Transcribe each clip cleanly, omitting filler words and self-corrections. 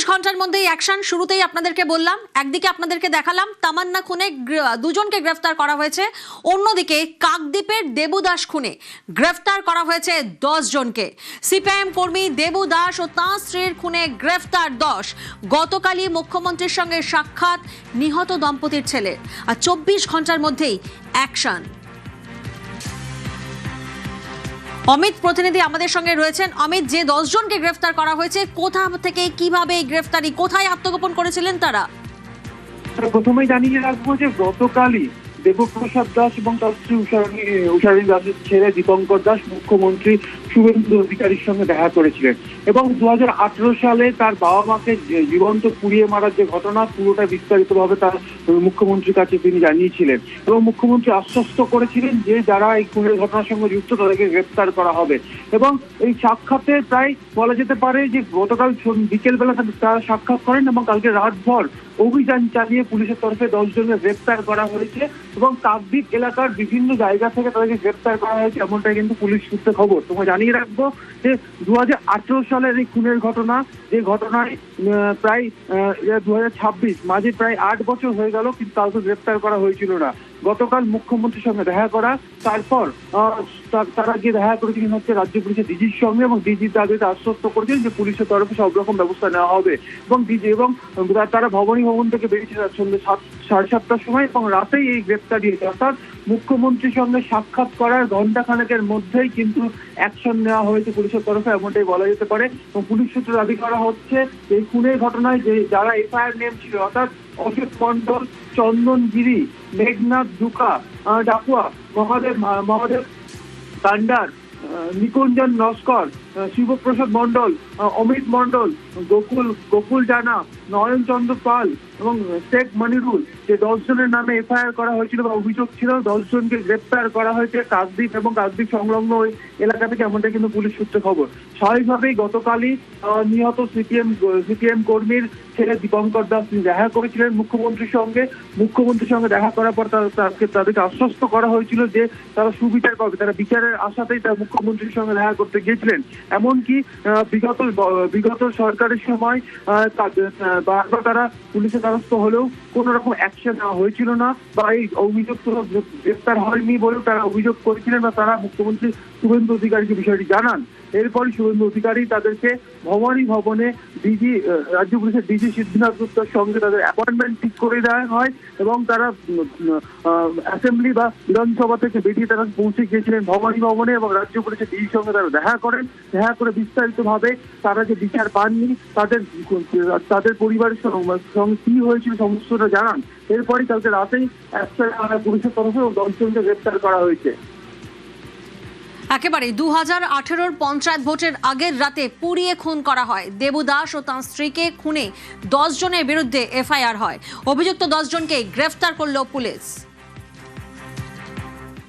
24 ঘন্টার মধ্যেই অ্যাকশন। শুরুতেই আপনাদেরকে বললাম, একদিকে আপনাদেরকে দেখালাম তামান্না খুনে দুজনকে গ্রেফতার করা হয়েছে, অন্যদিকে কাকদ্বীপের দেবু দাস খুনে গ্রেফতার করা হয়েছে 10 জনকে। সিপিআইএম কর্মী দেবু দাস ও তাঁর স্ত্রীর খুনে গ্রেফতার 10। গতকালই মুখ্যমন্ত্রীর সঙ্গে সাক্ষাৎ নিহত দম্পতির ছেলের, আর 24 ঘন্টার মধ্যেই অ্যাকশন। অমিত প্রতিনিধি আমাদের সঙ্গে রয়েছেন। অমিত, যে 10 জনকে গ্রেফতার করা হয়েছে, কোথা থেকে কিভাবে এই গ্রেফতারি, কোথায় আত্মগোপন করেছিলেন তারা? প্রথমেই জানিয়ে রাখবো যে গতকালই দেবপ্রসাদ দাস এবং তার স্ত্রী উষারানী দাসের ছেলে দীপঙ্কর দাস মুখ্যমন্ত্রী শুভেন্দু অধিকারীর সঙ্গে দেখা করেছিলেন এবং 2018 সালে তার বাবা মাকে জীবন্ত পুড়িয়ে মারার যে ঘটনা, পুরোটা বিস্তারিতভাবে তার মুখ্যমন্ত্রীর কাছে তিনি জানিয়েছিলেন এবং মুখ্যমন্ত্রী আশ্বস্ত করেছিলেন যে যারা এই খুনের ঘটনার সঙ্গে যুক্ত তাদেরকে গ্রেফতার করা হবে। এবং এই সাক্ষাতে প্রায় বলা যেতে পারে যে গতকাল বিকেলবেলা তারা সাক্ষাৎ করেন এবং কালকে রাতভর অভিযান চালিয়ে পুলিশের তরফে 10 জনকে গ্রেফতার করা হয়েছে এবং কাকদ্বীপ এলাকার বিভিন্ন জায়গা থেকে তাদেরকে গ্রেফতার করা হয়েছে, এমনটাই কিন্তু পুলিশ সূত্রে খবর। তোমায় জানিয়ে রাখবো যে 2018 সালের এই খুনের ঘটনা, যে ঘটনায় প্রায় 2026 মাঝে প্রায় 8 বছর হয়ে গেল, কিন্তু কাউকে গ্রেফতার করা হয়েছিল না। গতকাল মুখ্যমন্ত্রীর সঙ্গে দেখা করা, তারপর তারা গিয়ে দেখা করেছিলেন হচ্ছে রাজ্য পুলিশের ডিজির সঙ্গে এবং ডিজি তাদেরকে আশ্বস্ত করেছেন যে পুলিশের তরফে সব রকম ব্যবস্থা নেওয়া হবে এবং ডিজি এবং তারা ভবনী ভবন থেকে বেরিয়েছিল সন্ধ্যে 7:30টার সময় এবং রাতেই এই গ্রেপ্তারি হয়েছে। অর্থাৎ মুখ্যমন্ত্রীর সঙ্গে সাক্ষাৎ করার ঘণ্টাখানেকের মধ্যেই কিন্তু অ্যাকশন নেওয়া হয়েছে পুলিশের তরফে, এমনটাই বলা যেতে পারে। এবং পুলিশ সূত্রে দাবি করা হচ্ছে এই খুনের ঘটনায় যে যারা এফআইআর নেম ছিল, অর্থাৎ অশোক মন্ডল, চন্দন গিরি, মেঘনাথ দুকা, ডাকুয়া, মহাদেব কান্ডার, নিকুঞ্জন নস্কর, শিবপ্রসাদ মন্ডল, অমিত মন্ডল, গোকুল জানা, নয়ন চন্দ্র পাল এবং শেখ মনিরুল, যে 10 জনের নামে এফআইআর করা হয়েছিল বা অভিযোগ ছিল, 10 জনকে গ্রেপ্তার করা হয়েছে কাকদ্বীপ এবং কাকদ্বীপ সংলগ্ন ওই এলাকা থেকে, এমনটা কিন্তু পুলিশ সূত্রে খবর। স্বাভাবিকভাবেই গতকালই নিহত সিপিএম কর্মীর ছেলে দীপঙ্কর দাস দেখা করেছিলেন মুখ্যমন্ত্রীর সঙ্গে দেখা করার পর তাদেরকে আশ্বস্ত করা হয়েছিল যে তারা সুবিচার পাবে, তারা বিচারের আশাতেই তার মুখ্যমন্ত্রীর সঙ্গে দেখা করতে গিয়েছিলেন। এমনকি বিগত সরকারের সময় বারবার তারা পুলিশের দ্বারস্থ হলেও কোন রকম অ্যাকশন নেওয়া হয়েছিল না বা এই অভিযোগ গ্রেফতার হয়নি বলেও তারা অভিযোগ করেছিলেন বা তারা মুখ্যমন্ত্রী শুভেন্দু অধিকারীকে বিষয়টি জানান। এরপরই শুভেন্দু অধিকারী তাদেরকে ভবানী ভবনে রাজ্য পুলিশের ডিজি সিদ্ধিনাথ গুপ্তার সঙ্গে তাদের অ্যাপয়েন্টমেন্ট ঠিক করে দেওয়া হয় এবং তারা অ্যাসেম্বলি বা বিধানসভা থেকে বেরিয়ে তারা পৌঁছে গিয়েছিলেন ভবানী ভবনে এবং রাজ্য পুলিশের ডিজির সঙ্গে তারা দেখা করে বিস্তারিতভাবে তারা যে বিচার পাননি, তাদের পরিবারের সঙ্গে কি হয়েছিল সমস্তটা জানান। এরপরই কালকে রাতেই পুলিশের তরফে 10 জনকে গ্রেফতার করা হয়েছে। একেবারে 2018 পঞ্চায়েত ভোটের আগের রাতে পুড়িয়ে খুন করা হয় দেবু দাস ও তাঁর স্ত্রীকে। খুনে 10 জনের বিরুদ্ধে এফআইআর হয়। অভিযুক্ত 10 জনকে গ্রেফতার করল পুলিশ।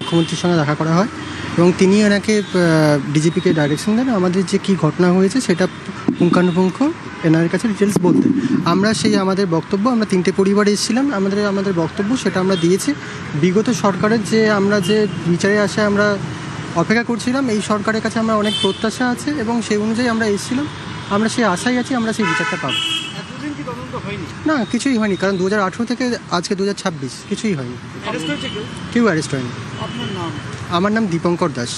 মুখ্যমন্ত্রীর সঙ্গে দেখা করা হয় এবং তিনি এনাকে ডিজিপিকে ডাইরেকশন দেন আমাদের যে কী ঘটনা হয়েছে সেটা পুঙ্খানুপুঙ্খ এনার কাছে ডিটেলস বলতে। আমরা সেই আমাদের বক্তব্য, আমরা 3টে পরিবার এসেছিলাম, আমাদের বক্তব্য সেটা আমরা দিয়েছি। বিগত সরকারের যে আমরা যে বিচারে আসে আমরা অপেক্ষা করছিলাম, এই সরকারের কাছে আমরা অনেক প্রত্যাশা আছে এবং সেই অনুযায়ী আমরা এসেছিলাম। আমরা সেই আশায় আছি আমরা সেই বিচারটা পাবো। না, কিছুই হয়নি, কারণ 2018 থেকে আজকে 2026 কিছুই হয়নি, কেউ অ্যারেস্ট হয়নি। আমার নাম দীপঙ্কর দাস।